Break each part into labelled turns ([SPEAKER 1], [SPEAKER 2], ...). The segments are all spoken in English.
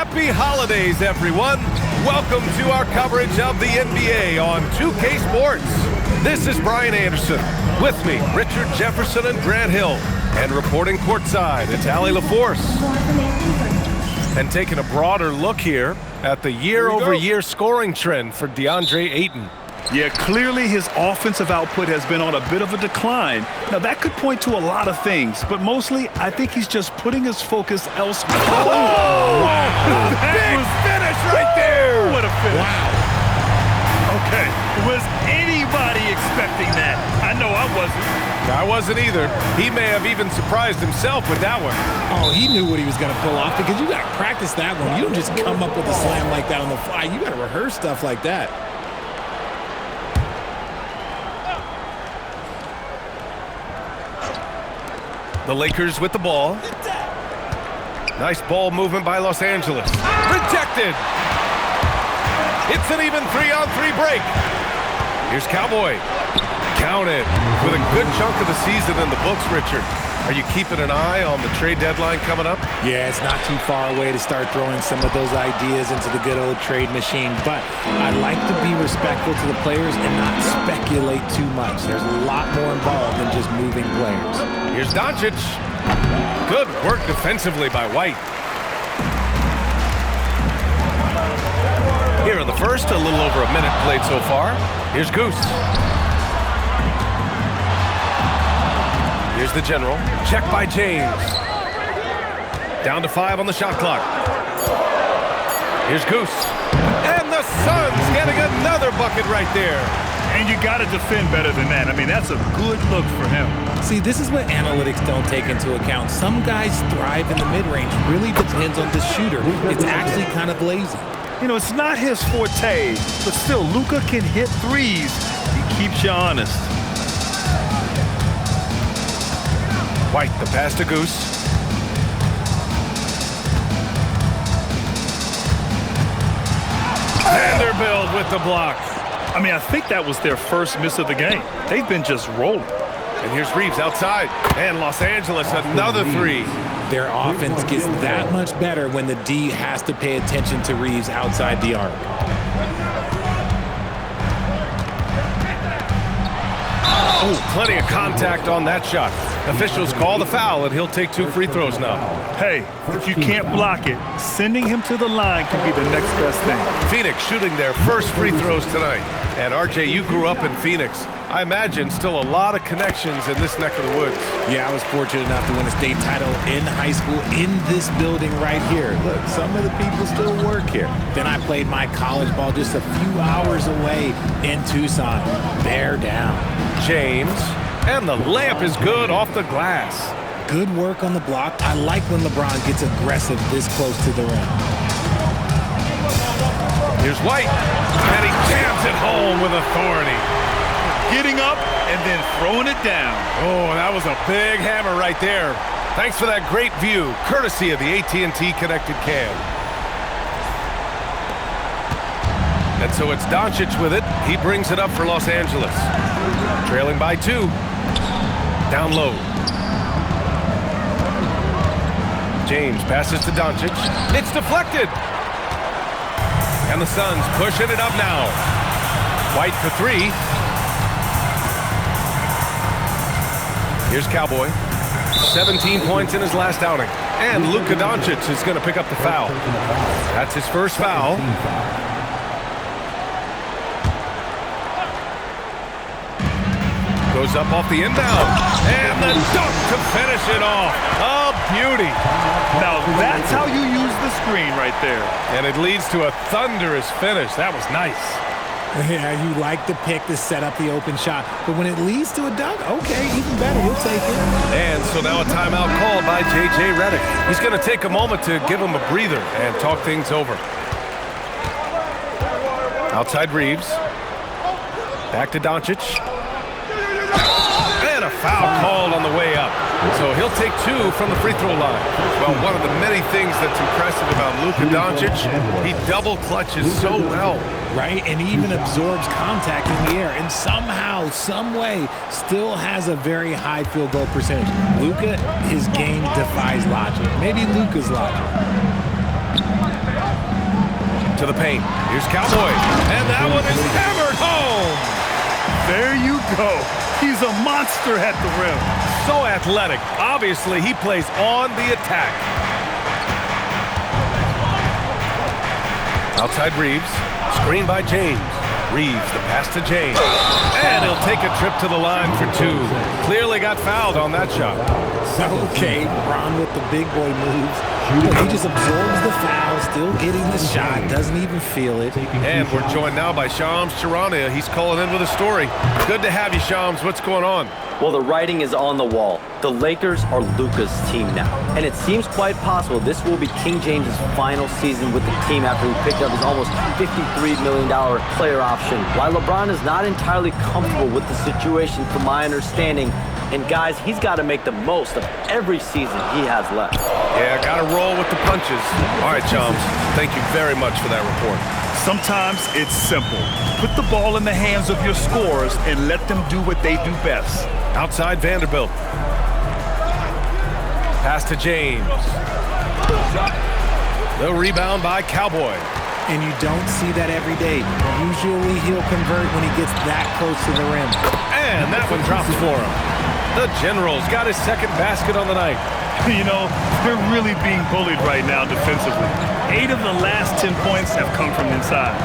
[SPEAKER 1] Happy holidays, everyone. Welcome to our coverage of the NBA on 2K Sports. This is Brian Anderson. With me, Richard Jefferson and Grant Hill. And reporting courtside, it's Allie LaForce. And taking a broader look here at the year-over-year scoring trend for DeAndre Ayton.
[SPEAKER 2] Yeah, clearly his offensive output has been on a bit of a decline. Now, that could point to a lot of things, but mostly I think he's just putting his focus elsewhere.
[SPEAKER 1] Oh! Wow. Big finish right there!
[SPEAKER 2] What a finish.
[SPEAKER 1] Wow.
[SPEAKER 2] Okay, was anybody expecting that? I know I wasn't.
[SPEAKER 1] I wasn't either. He may have even surprised himself with that one.
[SPEAKER 3] Oh, he knew what he was going to pull off because you got to practice that one. You don't just come up with a slam like that on the fly. You got to rehearse stuff like that.
[SPEAKER 1] The Lakers with the ball. Nice ball movement by Los Angeles. Rejected. It's an even 3-on-3 break. Here's Cowboy. Counted with a good chunk of the season in the books, Richard. Are you keeping an eye on the trade deadline coming up?
[SPEAKER 3] Yeah, it's not too far away to start throwing some of those ideas into the good old trade machine. But I like to be respectful to the players and not speculate too much. There's a lot more involved than just moving players.
[SPEAKER 1] Here's Doncic. Good work defensively by White. Here in the first, a little over a minute played so far. Here's Goose. Here's the general. Check by James. Down to 5 on the shot clock. Here's Goose. And the Suns getting another bucket right there.
[SPEAKER 2] And you got to defend better than that. I mean, that's a good look for him.
[SPEAKER 3] See, this is what analytics don't take into account. Some guys thrive in the mid-range. Really depends on the shooter. It's actually kind of lazy.
[SPEAKER 2] You know, it's not his forte, but still, Luka can hit threes. He keeps you honest.
[SPEAKER 1] White, the pass to Goose. Vanderbilt with the block.
[SPEAKER 2] I mean, I think that was their first miss of the game. They've been just rolling.
[SPEAKER 1] And here's Reeves outside. And Los Angeles, another three.
[SPEAKER 3] Their offense gets that much better when the D has to pay attention to Reeves outside the arc.
[SPEAKER 1] Oh, plenty of contact on that shot. Officials call the foul, and he'll take 2 free throws now.
[SPEAKER 2] Hey, if you can't block it, sending him to the line could be the next best thing.
[SPEAKER 1] Phoenix shooting their first free throws tonight. And RJ, you grew up in Phoenix. I imagine still a lot of connections in this neck of the woods.
[SPEAKER 3] Yeah, I was fortunate enough to win a state title in high school in this building right here. Look, some of the people still work here. Then I played my college ball just a few hours away in Tucson. They're down.
[SPEAKER 1] James, and the layup is good off the glass.
[SPEAKER 3] Good work on the block. I like when LeBron gets aggressive this close to the rim.
[SPEAKER 1] Here's White, and he jams it home with authority.
[SPEAKER 2] Getting up and then throwing it down.
[SPEAKER 1] Oh, that was a big hammer right there. Thanks for that great view, courtesy of the AT&T Connected Cam. And so it's Doncic with it. He brings it up for Los Angeles. Trailing by 2. Down low. James passes to Doncic. It's deflected. And the Suns pushing it up now. White for 3. Here's Cowboy. 17 points in his last outing. And Luka Doncic is going to pick up the foul. That's his first foul. Goes up off the inbound. And the dunk to finish it off. A beauty.
[SPEAKER 2] Now that's how you use the screen right there.
[SPEAKER 1] And it leads to a thunderous finish. That was nice.
[SPEAKER 3] Yeah, you like to pick to set up the open shot. But when it leads to a dunk, okay, even better. You'll take it.
[SPEAKER 1] And so now a timeout called by J.J. Redick. He's going to take a moment to give him a breather and talk things over. Outside Reeves. Back to Doncic. And a foul called on the way up. So he'll take 2 from the free throw line. Well, one of the many things that's impressive about Luka Doncic, he double clutches so well.
[SPEAKER 3] Right, and he even absorbs contact in the air, and somehow, some way, still has a very high field goal percentage. Luka, his game defies logic. Maybe Luka's logic.
[SPEAKER 1] to the paint. Here's Cowboy. And that one is hammered home.
[SPEAKER 2] There you go. He's a monster at the rim.
[SPEAKER 1] So athletic. Obviously, he plays on the attack. Outside Reeves. Screen by James. Reeves, the pass to James. And he'll take a trip to the line for two. Clearly got fouled on that shot.
[SPEAKER 3] Okay, Bron with the big boy moves. He just absorbs the foul, still getting the shot, doesn't even feel it.
[SPEAKER 1] And we're joined now by Shams Charania. He's calling in with a story. Good to have you, Shams. What's going on?
[SPEAKER 4] Well, the writing is on the wall. The Lakers are Luka's team now. And it seems quite possible this will be King James's final season with the team after he picked up his almost $53 million player option. While LeBron is not entirely comfortable with the situation from my understanding, and guys, he's got to make the most of every season he has left.
[SPEAKER 1] Yeah, got to roll with the punches. All right, Shams. Thank you very much for that report.
[SPEAKER 2] Sometimes it's simple. Put the ball in the hands of your scorers and let them do what they do best.
[SPEAKER 1] Outside Vanderbilt. Pass to James. The rebound by Cowboy.
[SPEAKER 3] And you don't see that every day. Usually he'll convert when he gets that close to the rim.
[SPEAKER 1] And that one drops for him. The General's got his second basket on the night.
[SPEAKER 2] You know, they're really being bullied right now defensively. 8 of the last 10 points have come from inside.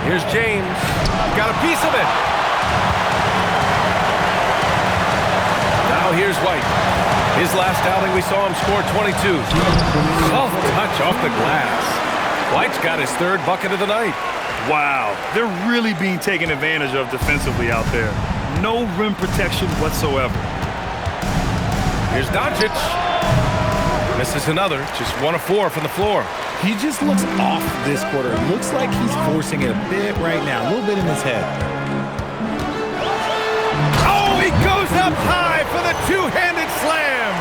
[SPEAKER 1] Here's James. Got a piece of it. Now here's White. His last outing, we saw him score 22. Soft touch off the glass. White's got his third bucket of the night.
[SPEAKER 2] Wow, they're really being taken advantage of defensively out there. No rim protection whatsoever.
[SPEAKER 1] Here's Doncic. Misses another, just 1 of 4 from the floor.
[SPEAKER 3] He just looks off this quarter. It looks like he's forcing it a bit right now, a little bit in his head.
[SPEAKER 1] Oh, he goes up high for the two-handed slam.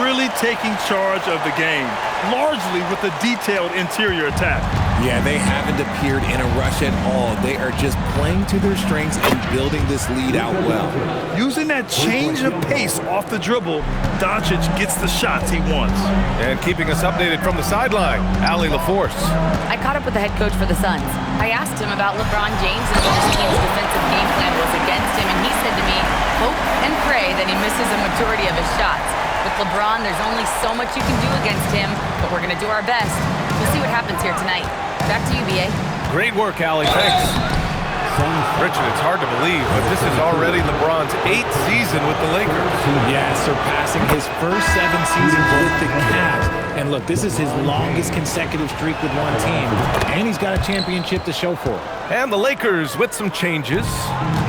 [SPEAKER 2] Really taking charge of the game, largely with a detailed interior attack.
[SPEAKER 3] Yeah, they haven't appeared in a rush at all. They are just playing to their strengths and building this lead out well.
[SPEAKER 2] Using that change of pace off the dribble, Doncic gets the shots he wants.
[SPEAKER 1] And keeping us updated from the sideline, Allie LaForce.
[SPEAKER 5] I caught up with the head coach for the Suns. I asked him about LeBron James and what his team's defensive game plan was against him, and he said to me, hope and pray that he misses a majority of his shots. With LeBron, there's only so much you can do against him, but we're going to do our best. We'll see what happens here tonight. Back to you, B.A.
[SPEAKER 1] Great work, Allie. Thanks. Richard, it's hard to believe, but this is already LeBron's 8th season with the Lakers.
[SPEAKER 3] Yeah, surpassing his first 7 seasons with the Cavs. And look, this is his longest consecutive streak with one team, and he's got a championship to show for it.
[SPEAKER 1] And the Lakers with some changes.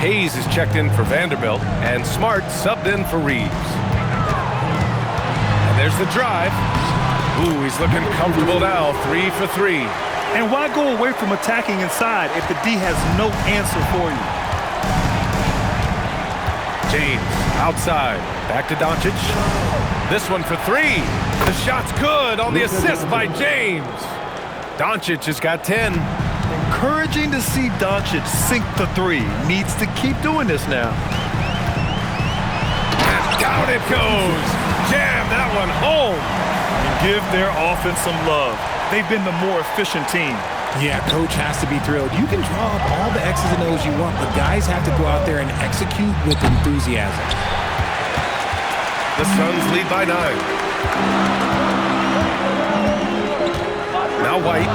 [SPEAKER 1] Hayes is checked in for Vanderbilt, and Smart subbed in for Reeves. And there's the drive. Ooh, he's looking comfortable now, 3 for 3.
[SPEAKER 2] And why go away from attacking inside if the D has no answer for you?
[SPEAKER 1] James, outside. Back to Doncic. This one for 3. The shot's good on the assist by James. Doncic has got 10.
[SPEAKER 2] Encouraging to see Doncic sink the 3. Needs to keep doing this now.
[SPEAKER 1] And down it goes. Jam that one home.
[SPEAKER 2] And give their offense some love. They've been the more efficient team.
[SPEAKER 3] Yeah, coach has to be thrilled. You can draw up all the X's and O's you want, but guys have to go out there and execute with enthusiasm.
[SPEAKER 1] The Suns lead by 9. Now White.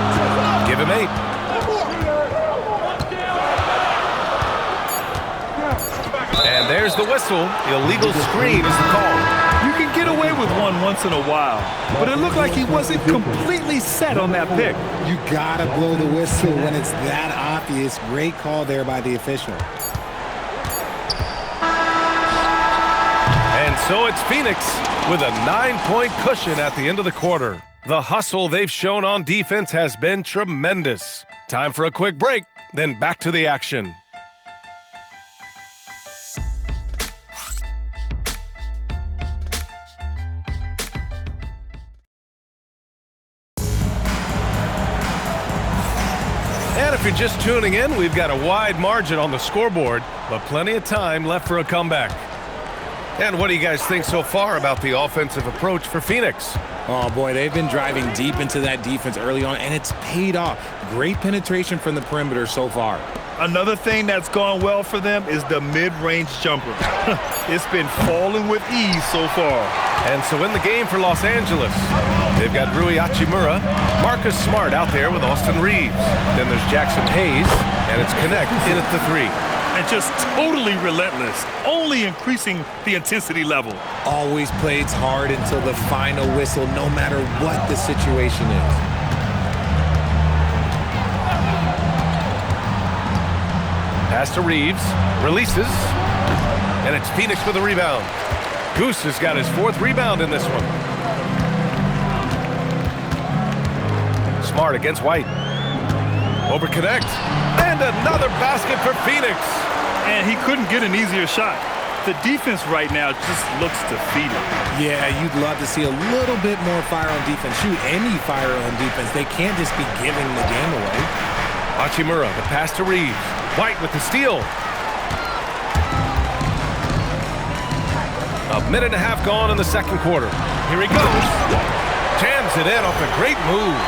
[SPEAKER 1] Give him 8. And there's the whistle. Illegal screen is the call.
[SPEAKER 2] You can get away with one once in a while, but it looked like he wasn't completely set on that pick.
[SPEAKER 3] You gotta blow the whistle when it's that obvious. Great call there by the official.
[SPEAKER 1] And so it's Phoenix with a 9-point cushion at the end of the quarter. The hustle they've shown on defense has been tremendous. Time for a quick break, then back to the action. And if you're just tuning in, we've got a wide margin on the scoreboard, but plenty of time left for a comeback. And what do you guys think so far about the offensive approach for Phoenix?
[SPEAKER 3] Oh, boy, they've been driving deep into that defense early on, and it's paid off. Great penetration from the perimeter so far.
[SPEAKER 2] Another thing that's gone well for them is the mid-range jumper. It's been falling with ease so far.
[SPEAKER 1] And so in the game for Los Angeles, they've got Rui Hachimura, Marcus Smart out there with Austin Reeves. Then there's Jackson Hayes, and it's Connect in at the 3.
[SPEAKER 2] And just totally relentless, only increasing the intensity level.
[SPEAKER 3] Always plays hard until the final whistle, no matter what the situation is.
[SPEAKER 1] Pass to Reeves, releases, and it's Phoenix with a rebound. Goose has got his 4th rebound in this one. Smart against White. Over Connect, and another basket for Phoenix.
[SPEAKER 2] And he couldn't get an easier shot. The defense right now just looks defeated.
[SPEAKER 3] Yeah, you'd love to see a little bit more fire on defense. Shoot, any fire on defense. They can't just be giving the game away.
[SPEAKER 1] Hachimura, the pass to Reeves. White with the steal. A minute and a half gone in the second quarter. Here he goes. Jams it in off a great move.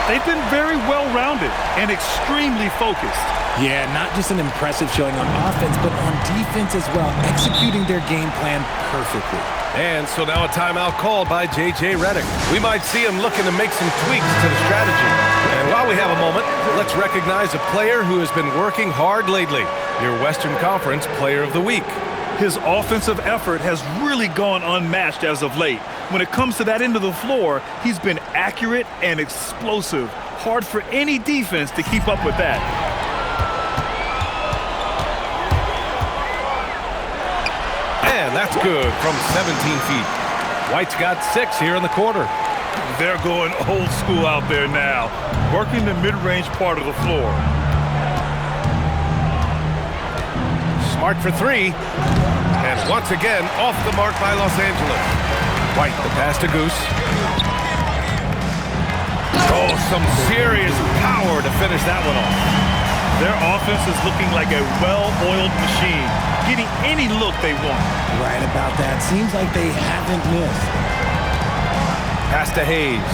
[SPEAKER 2] They've been very well-rounded and extremely focused.
[SPEAKER 3] Yeah, not just an impressive showing on offense, but on defense as well, executing their game plan perfectly.
[SPEAKER 1] And so now a timeout called by J.J. Redick. We might see him looking to make some tweaks to the strategy. And while we have a moment, let's recognize a player who has been working hard lately. Your Western Conference Player of the Week.
[SPEAKER 2] His offensive effort has really gone unmatched as of late. When it comes to that end of the floor, he's been accurate and explosive. Hard for any defense to keep up with that.
[SPEAKER 1] And that's good from 17 feet. White's got 6 here in the quarter.
[SPEAKER 2] They're going old school out there now, working the mid-range part of the floor.
[SPEAKER 1] Smart for 3. And once again, off the mark by Los Angeles. White, the pass to Goose. Oh, some serious power to finish that one off.
[SPEAKER 2] Their offense is looking like a well-oiled machine, getting any look they want.
[SPEAKER 3] Right about that. Seems like they haven't missed.
[SPEAKER 1] Pass to Hayes.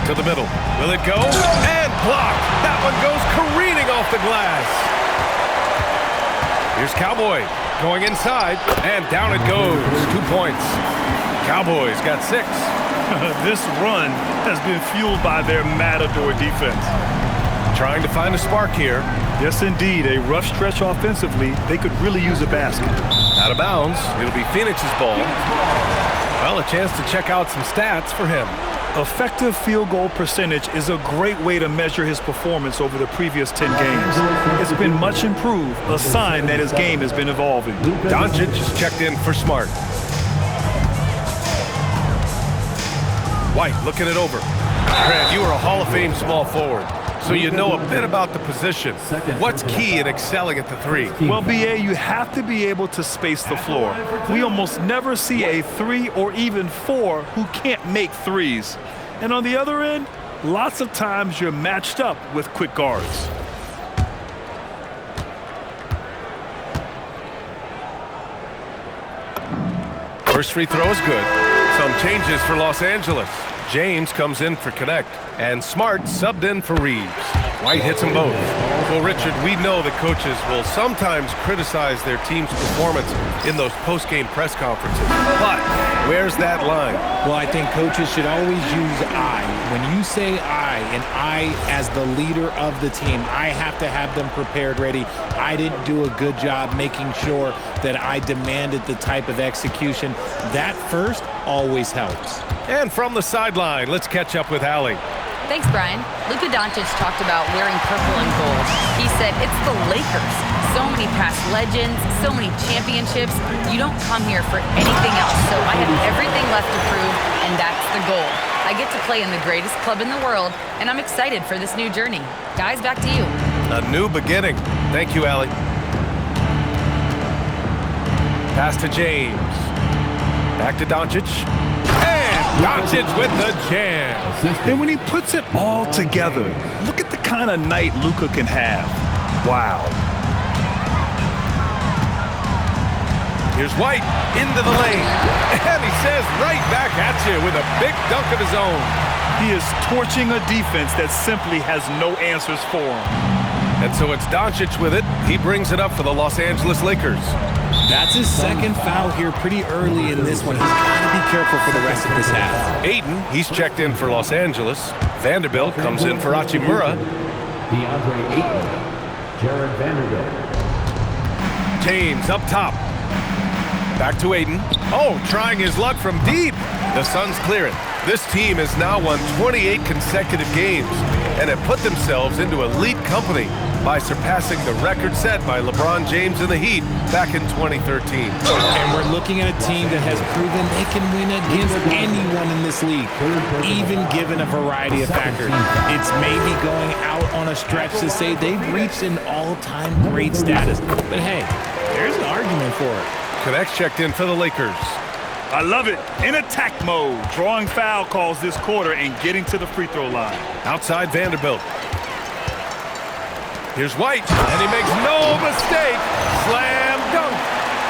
[SPEAKER 1] To the middle. Will it go? And blocked. That one goes careening off the glass. Here's Cowboy going inside, and down it goes. 2 points. Cowboys got 6.
[SPEAKER 2] This run has been fueled by their Matador defense.
[SPEAKER 1] Trying to find a spark here.
[SPEAKER 2] Yes, indeed. A rough stretch offensively. They could really use a basket.
[SPEAKER 1] Out of bounds. It'll be Phoenix's ball. Well, a chance to check out some stats for him.
[SPEAKER 2] Effective field goal percentage is a great way to measure his performance over the previous 10 games. It's been much improved, a sign that his game has been evolving.
[SPEAKER 1] Doncic just checked in for Smart. White looking it over. Grant, you are a Hall of Fame small forward, so you know a bit about the position. What's key in excelling at the 3?
[SPEAKER 2] Well, B.A., you have to be able to space the floor. We almost never see a 3 or even 4 who can't make threes. And on the other end, lots of times you're matched up with quick guards.
[SPEAKER 1] First free throw is good. Some changes for Los Angeles. James comes in for Connect, and Smart subbed in for Reeves. White hits them both. Well, Richard, we know that coaches will sometimes criticize their team's performance in those post-game press conferences. But where's that line?
[SPEAKER 3] Well, I think coaches should always use I. When you say I, and I as the leader of the team, I have to have them prepared, ready. I didn't do a good job making sure that I demanded the type of execution. That first always helps.
[SPEAKER 1] And from the sideline, let's catch up with Allie.
[SPEAKER 5] Thanks, Brian. Luka Doncic talked about wearing purple and gold. He said, it's the Lakers. So many past legends, so many championships. You don't come here for anything else. So I have everything left to prove, and that's the goal. I get to play in the greatest club in the world, and I'm excited for this new journey. Guys, back to you.
[SPEAKER 1] A new beginning. Thank you, Allie. Pass to James. Back to Doncic. And Doncic with the jam.
[SPEAKER 2] And when he puts it all together, look at the kind of night Luka can have. Wow.
[SPEAKER 1] Here's White into the lane. And he says right back at you with a big dunk of his own.
[SPEAKER 2] He is torching a defense that simply has no answers for him.
[SPEAKER 1] And so it's Doncic with it. He brings it up for the Los Angeles Lakers.
[SPEAKER 3] That's his second foul here pretty early in this one. He's got to be careful for the rest of this half.
[SPEAKER 1] Ayton, he's checked in for Los Angeles. Vanderbilt comes in for Hachimura.
[SPEAKER 6] DeAndre Ayton, Jared Vanderbilt.
[SPEAKER 1] James up top. Back to Ayton. Oh, trying his luck from deep. The Suns clear it. This team has now won 28 consecutive games and have put themselves into elite company by surpassing the record set by LeBron James and the Heat back in 2013.
[SPEAKER 3] And we're looking at a team that has proven they can win against anyone in this league, even given a variety of factors. It's maybe going out on a stretch to say they've reached an all-time great status. But hey, there's an argument for it.
[SPEAKER 1] Connects checked in for the Lakers.
[SPEAKER 2] I love it. In attack mode, drawing foul calls this quarter and getting to the free throw line.
[SPEAKER 1] Outside Vanderbilt. Here's White, and he makes no mistake. Slam dunk.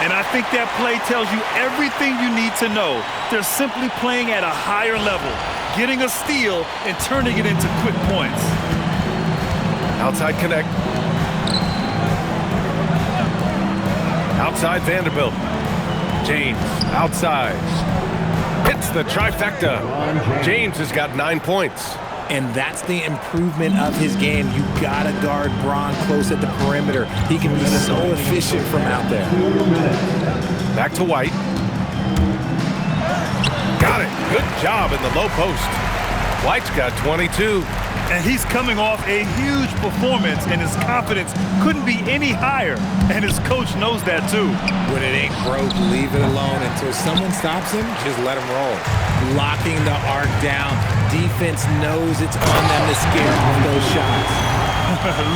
[SPEAKER 2] And I think that play tells you everything you need to know. They're simply playing at a higher level, getting a steal and turning it into quick points.
[SPEAKER 1] Outside Connect. Outside Vanderbilt. James outside. Hits the trifecta. James has got 9 points.
[SPEAKER 3] And that's the improvement of his game. You gotta guard Bron close at the perimeter. He can be so efficient from out there.
[SPEAKER 1] Back to White. Got it. Good job in the low post. White's got 22.
[SPEAKER 2] And he's coming off a huge performance, and his confidence couldn't be any higher. And his coach knows that too.
[SPEAKER 3] When it ain't broke, leave it alone. Until someone stops him, just let him roll. Locking the arc down. Defense knows it's on them to scare off those shots.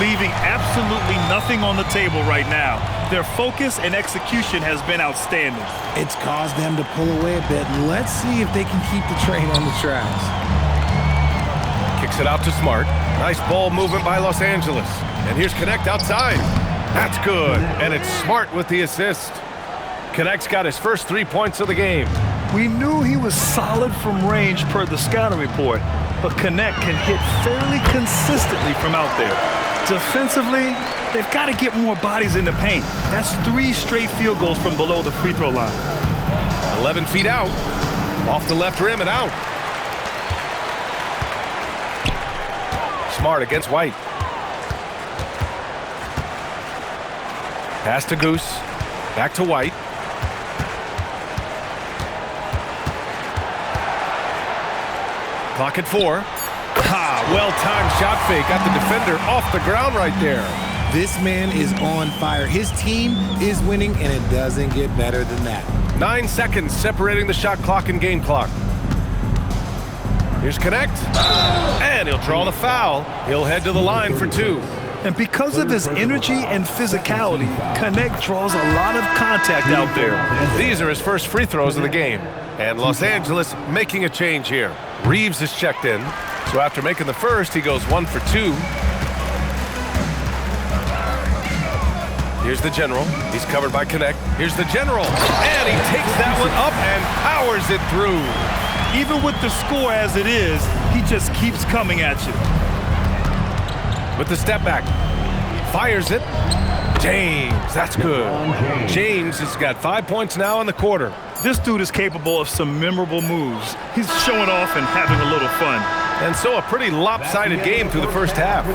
[SPEAKER 2] Leaving absolutely nothing on the table right now. Their focus and execution has been outstanding.
[SPEAKER 3] It's caused them to pull away a bit. Let's see if they can keep the train on the tracks.
[SPEAKER 1] Kicks it out to Smart. Nice ball movement by Los Angeles. And here's Connect outside. That's good. And it's Smart with the assist. Connect's got his first 3 points of the game.
[SPEAKER 2] We knew he was solid from range per the scouting report, but Connect can hit fairly consistently from out there. Defensively, they've got to get more bodies in the paint. That's 3 straight field goals from below the free throw line.
[SPEAKER 1] 11 feet out. Off the left rim and out. Smart against White. Pass to Goose. Back to White. Clock at 4. Well-timed shot fake. Got the defender off the ground right there.
[SPEAKER 3] This man is on fire. His team is winning, and it doesn't get better than that.
[SPEAKER 1] 9 seconds separating the shot clock and game clock. Here's Connect. And he'll draw the foul. He'll head to the line for 2.
[SPEAKER 2] And because of his energy and physicality, Connect draws a lot of contact out there.
[SPEAKER 1] These are his first free throws of the game. And Los Angeles making a change here. Reeves is checked in. So after making the first, he goes 1 for 2. Here's the General. He's covered by Connect. Here's the General. And he takes that one up and powers it through.
[SPEAKER 2] Even with the score as it is, he just keeps coming at you.
[SPEAKER 1] With the step back. Fires it. James, that's good. James has got 5 points now in the quarter.
[SPEAKER 2] This dude is capable of some memorable moves. He's showing off and having a little fun.
[SPEAKER 1] And so a pretty lopsided game through the first half.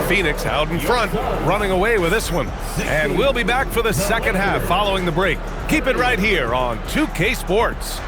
[SPEAKER 1] Phoenix out in front, running away with this one. And we'll be back for the second half following the break. Keep it right here on 2K Sports.